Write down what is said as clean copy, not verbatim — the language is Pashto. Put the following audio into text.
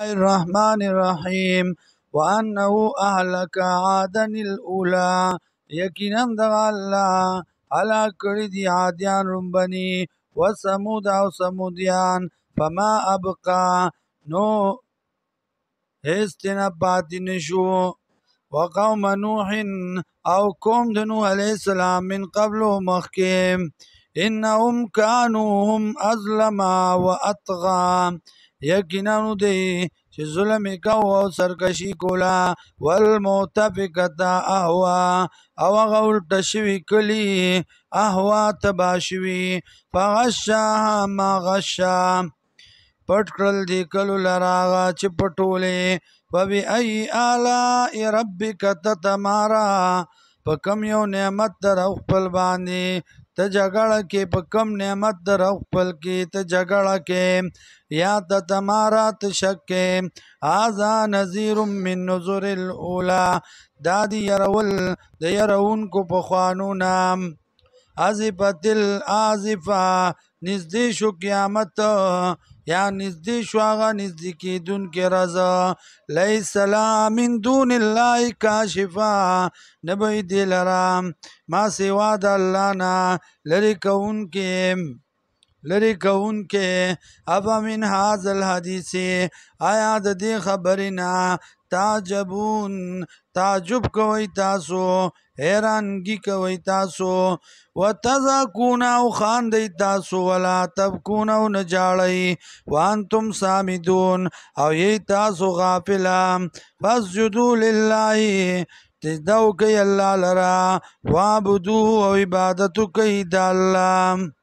الرحمن الرحيم وأنه أهلك عادا الأولى يقينا دغه الله هلاک کړي دي عادیان رنبني وثمود او ثمودیان فما ابقا نو هیڅ تنه پاتې نشو وقوم نوح او قوم د نوح علیه السلام من قبل مخکې انهم كانوا هم اظلم واطغى یقینا دی چې ظلم کوي او سرکشي کولا والمؤتفقه اهوا او هغه الټه شوي کلي اهوا تبا شوي فغشاها ما غشا پټ کړل دې کلو لراغه چې پټولې فبأي آلاء ربك تتمارا په کم یو نعمت در خپل باندې ته جګړه کې په کم نعمت در خپل کې ته جګړه کې یا تتمارا ته شک کې هذا نذير من نذر الاولى دا دی يرول د يرونکو په خوانو نام ازفت الازفه نزدې شو قیامت یا نزدې شو هغه نزدې کېدونکې رضا لیس لها من دون الله کاشفه نه به یې دې لره ما سوا د الله نه لرې کوونکې افمن هذا الحدیث آیا د دې خبرې نه تعجبون تعجب کوئ تاسو حیرانګي کوئ تاسو وتضحكون او خاندئ تاسو ولا تبكون او نه ژاړئ وانتم سامدون او یی تاسو غافله فاسجدوا لله سجده وکئ الله لره وعبدوه او عبادت وکئ د الله